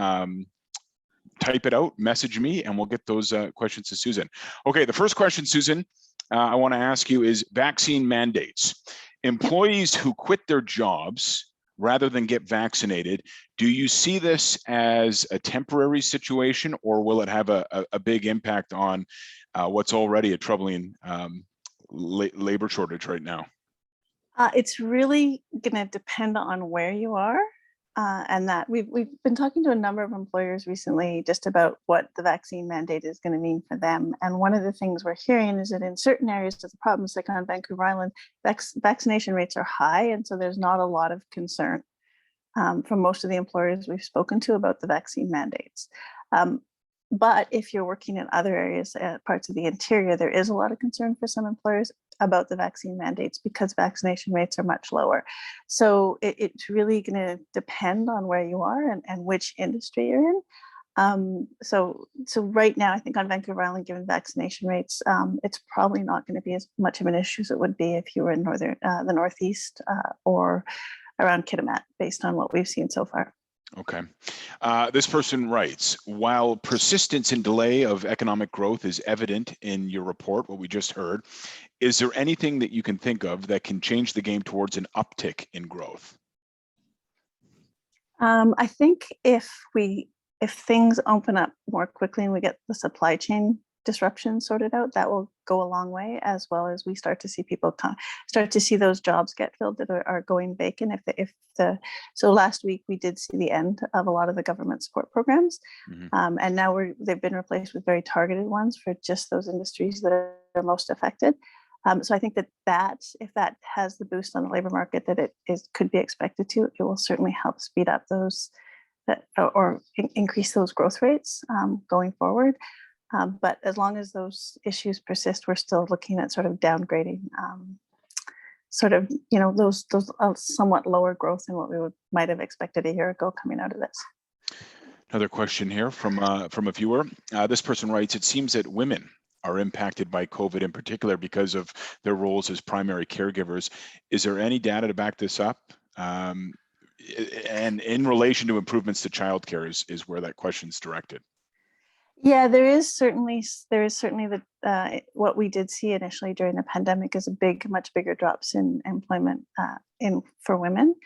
type it out, message me, and we'll get those questions to Susan. Okay, the first question, Susan, I want to ask you is vaccine mandates. Employees who quit their jobs rather than get vaccinated, do you see this as a temporary situation, or will it have a big impact on what's already a troubling labor shortage right now? It's really going to depend on where you are. And that we've been talking to a number of employers recently just about what the vaccine mandate is going to mean for them. And one of the things we're hearing is that in certain areas of the problems, like on Vancouver Island, vaccination rates are high. And so there's not a lot of concern from most of the employers we've spoken to about the vaccine mandates. But if you're working in other areas, parts of the interior, there is a lot of concern for some employers about the vaccine mandates because vaccination rates are much lower. So it's really going to depend on where you are and which industry you're in. So right now, I think on Vancouver Island, given vaccination rates, it's probably not going to be as much of an issue as it would be if you were in the Northeast or around Kitimat, based on what we've seen so far. Okay. This person writes, while persistence and delay of economic growth is evident in your report, what we just heard, is there anything that you can think of that can change the game towards an uptick in growth? I think if things open up more quickly and we get the supply chain disruption sorted out, that will go a long way, as well as we start to see people start to see those jobs get filled that are going vacant. So last week we did see the end of a lot of the government support programs, and now they've been replaced with very targeted ones for just those industries that are most affected. So I think that if that has the boost on the labor market that it could be expected to, it will certainly help speed up those or increase those growth rates going forward. But as long as those issues persist, we're still looking at sort of downgrading, those somewhat lower growth than what we might have expected a year ago coming out of this. Another question here from a viewer. This person writes, it seems that women are impacted by COVID in particular because of their roles as primary caregivers. Is there any data to back this up? And in relation to improvements to childcare is where that question's directed. Yeah, there is certainly what we did see initially during the pandemic is much bigger drops in employment for women.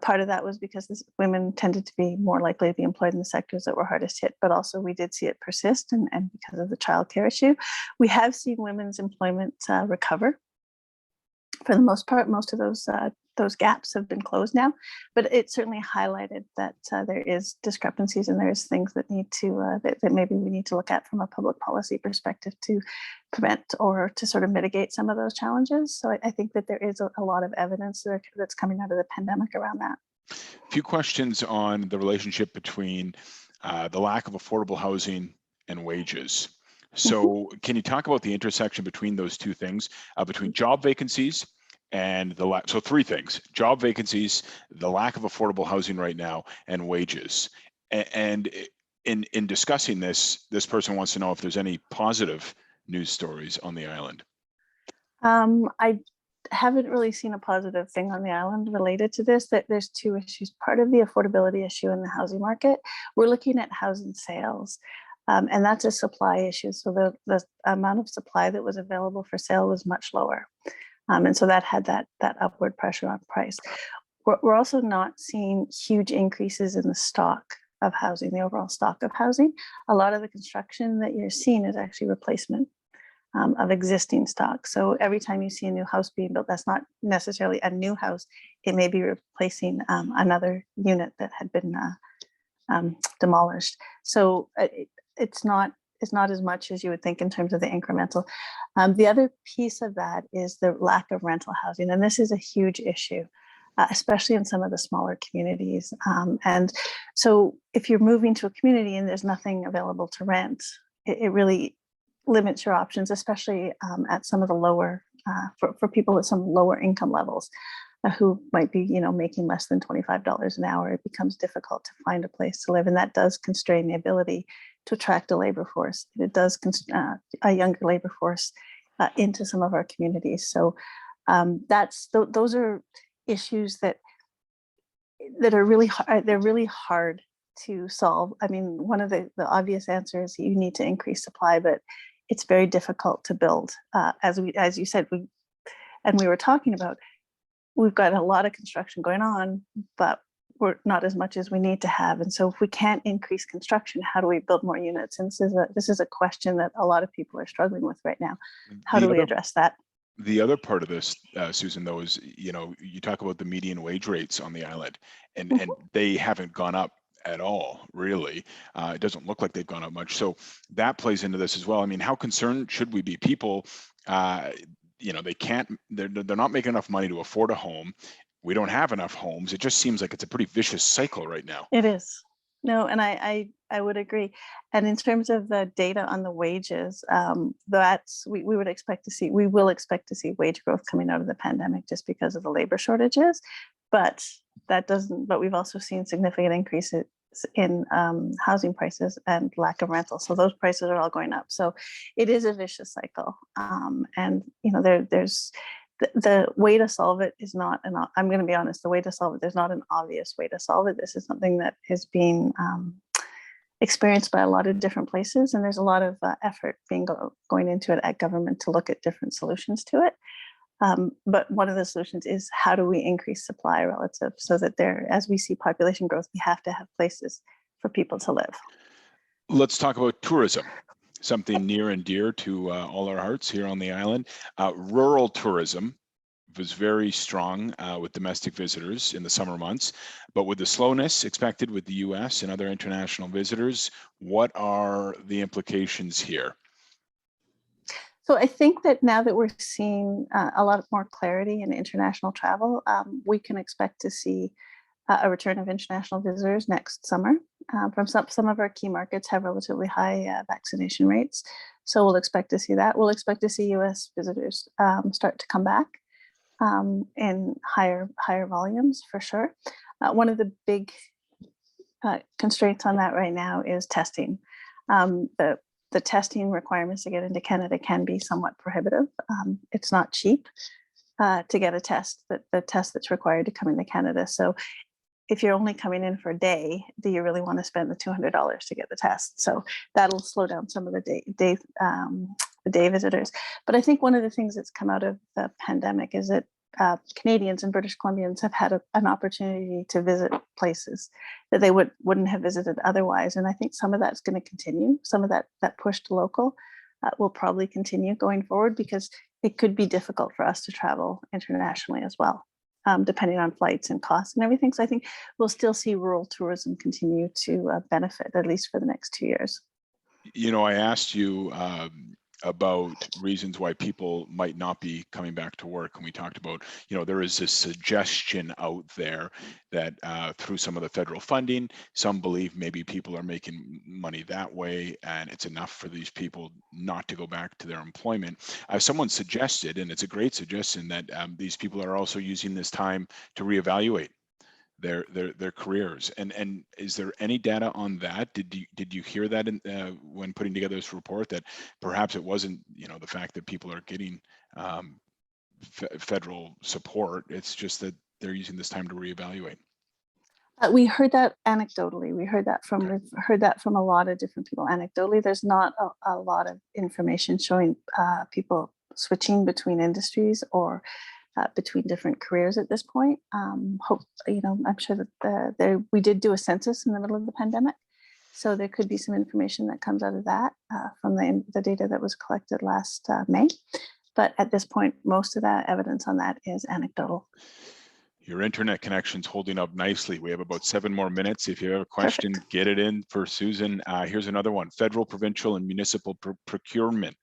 Part of that was because women tended to be more likely to be employed in the sectors that were hardest hit, but also we did see it persist, and because of the childcare issue. We have seen women's employment recover. For the most part, most of those gaps have been closed now, but it certainly highlighted that there is discrepancies and there's things that need to that maybe we need to look at from a public policy perspective to prevent or to sort of mitigate some of those challenges. So I think that there is a lot of evidence that's coming out of the pandemic around that. A few questions on the relationship between the lack of affordable housing and wages. So can you talk about the intersection between those two things, between job vacancies and so three things: job vacancies, the lack of affordable housing right now, and wages. And in discussing this person wants to know if there's any positive news stories on the island. I haven't really seen a positive thing on the island related to this. That there's two issues. Part of the affordability issue in the housing market, we're looking at housing sales. And that's a supply issue. So the amount of supply that was available for sale was much lower. And so that had that upward pressure on price. We're also not seeing huge increases in the stock of housing, the overall stock of housing. A lot of the construction that you're seeing is actually replacement of existing stock. So every time you see a new house being built, that's not necessarily a new house. It may be replacing another unit that had been demolished. So it's not as much as you would think in terms of the incremental. The other piece of that is the lack of rental housing. And this is a huge issue, especially in some of the smaller communities. And so if you're moving to a community and there's nothing available to rent, it really limits your options, especially at some of the lower, for people with some lower income levels who might be, making less than $25 an hour. It becomes difficult to find a place to live. And that does constrain the ability to attract a labor force. It does a younger labor force into some of our communities. So those are issues that are really hard. They're really hard to solve. I mean, one of the obvious answers, you need to increase supply, but it's very difficult to build. As you said, we were talking about, we've got a lot of construction going on, but we're not as much as we need to have. And so if we can't increase construction, how do we build more units? And this is a question that a lot of people are struggling with right now. How do we address that? The other part of this, Susan, though, is, you talk about the median wage rates on the island, and they haven't gone up at all, really. It doesn't look like they've gone up much. So that plays into this as well. I mean, how concerned should we be? People, they're not making enough money to afford a home. We don't have enough homes. It just seems like it's a pretty vicious cycle right now. It is. No, and I would agree. And in terms of the data on the wages, we will expect to see wage growth coming out of the pandemic just because of the labor shortages. But we've also seen significant increases in housing prices and lack of rental. So those prices are all going up. So it is a vicious cycle. And there's the way to solve it is not I'm going to be honest, the way to solve it, there's not an obvious way to solve it. This is something that is being experienced by a lot of different places, and there's a lot of effort going into it at government to look at different solutions to it. But one of the solutions is how do we increase supply relative so that there, as we see population growth, we have to have places for people to live. Let's talk about tourism, something near and dear to all our hearts here on the island. Rural tourism was very strong with domestic visitors in the summer months, but with the slowness expected with the US and other international visitors, what are the implications here? So I think that now that we're seeing a lot more clarity in international travel, we can expect to see a return of international visitors next summer. From some of our key markets have relatively high vaccination rates. So we'll expect to see that. We'll expect to see US visitors start to come back in higher volumes for sure. One of the big constraints on that right now is testing. The testing requirements to get into Canada can be somewhat prohibitive. It's not cheap to get a test, the test that's required to come into Canada. So if you're only coming in for a day, do you really want to spend the $200 to get the test? So that'll slow down some of the day visitors. But I think one of the things that's come out of the pandemic is that Canadians and British Columbians have had an opportunity to visit places that they wouldn't have visited otherwise. And I think some of that's going to continue. Some of that push to local will probably continue going forward because it could be difficult for us to travel internationally as well, depending on flights and costs and everything. So I think we'll still see rural tourism continue to benefit, at least for the next 2 years. You know, I asked you about reasons why people might not be coming back to work. And we talked about, you know, there is this suggestion out there that through some of the federal funding, some believe maybe people are making money that way and it's enough for these people not to go back to their employment. Someone suggested, and it's a great suggestion, that these people are also using this time to reevaluate their careers. And is there any data on that? Did you hear that when putting together this report, that perhaps it wasn't, you know, the fact that people are getting federal support, it's just that they're using this time to reevaluate? We heard that anecdotally. We've heard that from a lot of different people anecdotally. There's not a lot of information showing people switching between industries or between different careers at this point. I'm sure that we did do a census in the middle of the pandemic, so there could be some information that comes out of that from the data that was collected last May. But at this point, most of that evidence on that is anecdotal. Your internet connection's holding up nicely. We have about 7 more minutes. If you have a question, Perfect. Get it in for Susan. Here's another one: federal, provincial, and municipal procurement.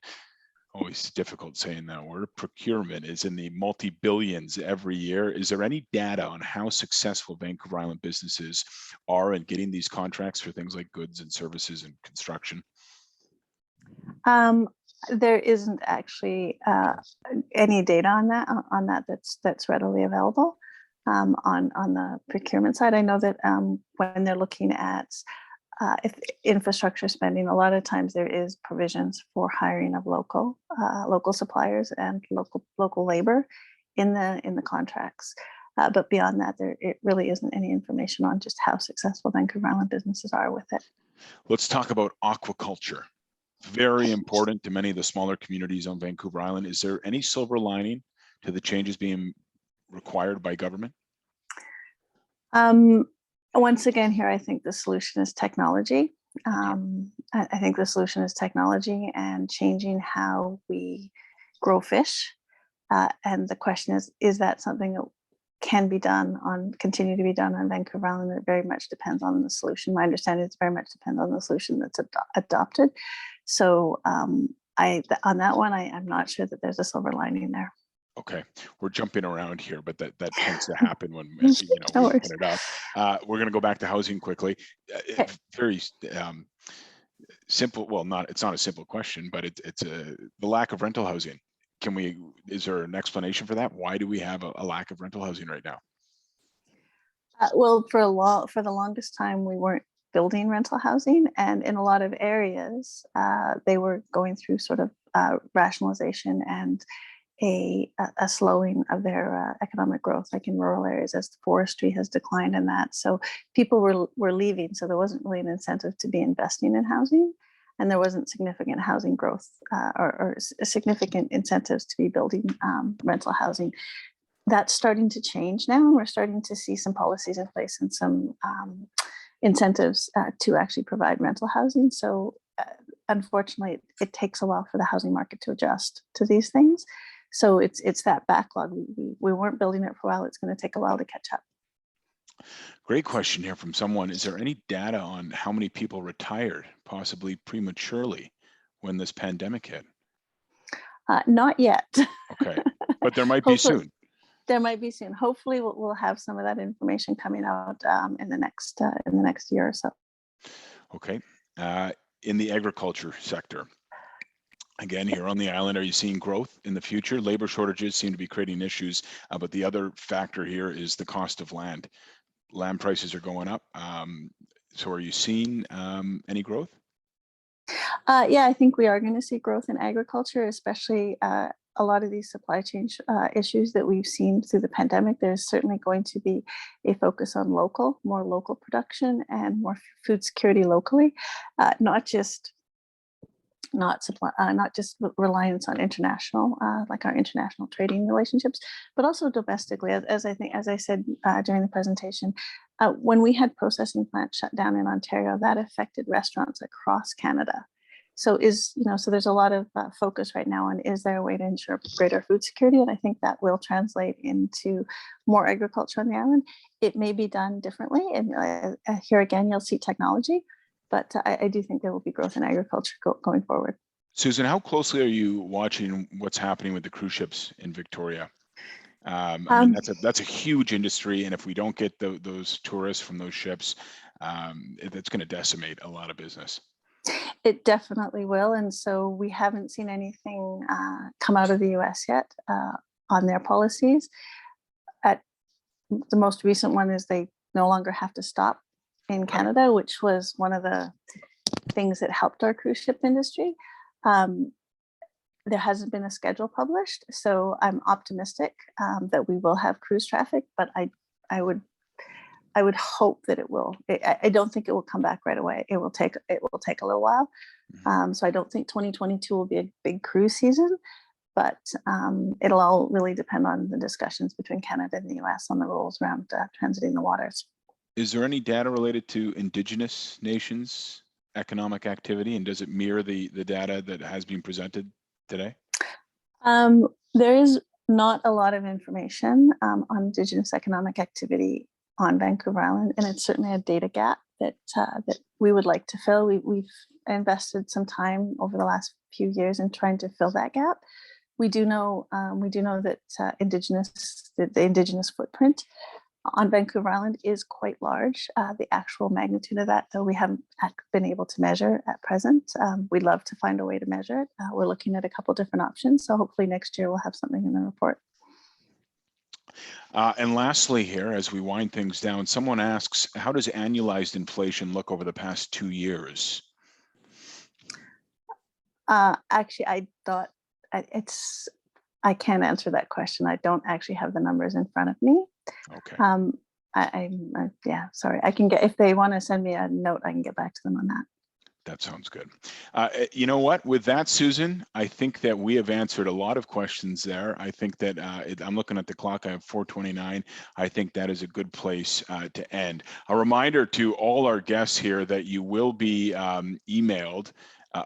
Always difficult saying that word. Procurement is in the multi-billions every year. Is there any data on how successful Vancouver Island businesses are in getting these contracts for things like goods and services and construction? There isn't actually any data on that that's readily available on the procurement side. I know that when they're looking at if infrastructure spending, a lot of times there is provisions for hiring of local suppliers and local labor in the contracts. But beyond that, it really isn't any information on just how successful Vancouver Island businesses are with it. Let's talk about aquaculture. Very important to many of the smaller communities on Vancouver Island. Is there any silver lining to the changes being required by government? Once again, here, I think the solution is technology. I think the solution is technology and changing how we grow fish. And the question is that something that can be continue to be done on Vancouver Island? It very much depends on the solution. My understanding is very much depends on the solution that's adopted. So on that one, I'm not sure that there's a silver lining there. Okay, we're jumping around here, but that tends to happen when we open it up. We're going to go back to housing quickly. Okay. Very simple. Well, it's not a simple question, but it's the lack of rental housing. Is there an explanation for that? Why do we have a lack of rental housing right now? Well, for the longest time, we weren't building rental housing, and in a lot of areas, they were going through sort of rationalization and a slowing of their economic growth, like in rural areas, as the forestry has declined in that. So people were leaving, so there wasn't really an incentive to be investing in housing. and there wasn't significant housing growth or significant incentives to be building rental housing. That's starting to change now, and we're starting to see some policies in place and some incentives to actually provide rental housing. So unfortunately, it takes a while for the housing market to adjust to these things. So it's that backlog. We weren't building it for a while. It's going to take a while to catch up. Great question here from someone. Is there any data on how many people retired, possibly prematurely, when this pandemic hit? Not yet. Okay, but there might be soon. There might be soon. Hopefully, we'll have some of that information coming out in the next year or so. Okay. In the agriculture sector, again, here on the island, are you seeing growth in the future? Labor shortages seem to be creating issues, but the other factor here is the cost of land. Land prices are going up. So are you seeing any growth? Yeah, I think we are going to see growth in agriculture, especially a lot of these supply chain issues that we've seen through the pandemic. There's certainly going to be a focus on more local production and more food security locally, not just reliance on international, like our international trading relationships, but also domestically. As I said during the presentation, when we had processing plants shut down in Ontario, that affected restaurants across Canada. So there's a lot of focus right now on, is there a way to ensure greater food security? And I think that will translate into more agriculture on the island. It may be done differently. And here again, you'll see technology, but I do think there will be growth in agriculture going forward. Susan, how closely are you watching what's happening with the cruise ships in Victoria? I mean, that's a huge industry. And if we don't get those tourists from those ships, it's going to decimate a lot of business. It definitely will. And so we haven't seen anything come out of the US yet on their policies. The most recent one is they no longer have to stop in Canada, which was one of the things that helped our cruise ship industry. There hasn't been a schedule published, so I'm optimistic that we will have cruise traffic, but I would hope that it will. I don't think it will come back right away. It will take a little while. So I don't think 2022 will be a big cruise season, but it'll all really depend on the discussions between Canada and the US on the rules around transiting the waters. Is there any data related to Indigenous nations economic activity, and does it mirror the data that has been presented today? There is not a lot of information on Indigenous economic activity on Vancouver Island, and it's certainly a data gap that we would like to fill. We've invested some time over the last few years in trying to fill that gap. We do know that the Indigenous footprint on Vancouver Island is quite large. The actual magnitude of that, though, we haven't been able to measure at present. We'd love to find a way to measure it. We're looking at a couple different options, so hopefully next year we'll have something in the report. And lastly here, as we wind things down, someone asks, how does annualized inflation look over the past 2 years? Actually, I can't answer that question. I don't actually have the numbers in front of me. Okay. Yeah, sorry. I can get, if they want to send me a note, I can get back to them on that. That sounds good. You know what? With that, Susan, I think that we have answered a lot of questions there. I think that I'm looking at the clock. I have 4:29. I think that is a good place to end. A reminder to all our guests here that you will be emailed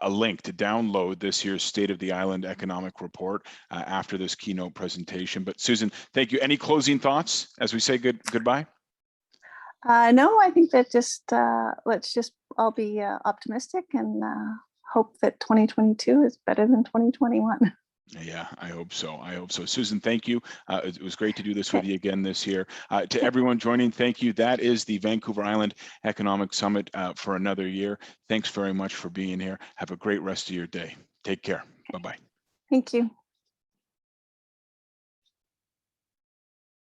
a link to download this year's State of the Island Economic Report after this keynote presentation. But Susan, thank you. Any closing thoughts as we say goodbye? No, I think that let's just all be optimistic and hope that 2022 is better than 2021. Yeah, I hope so. Susan, thank you. It was great to do this with you again this year. To everyone joining, thank you. That is the Vancouver Island Economic Summit for another year. Thanks very much for being here. Have a great rest of your day. Take care. Bye-bye. Thank you.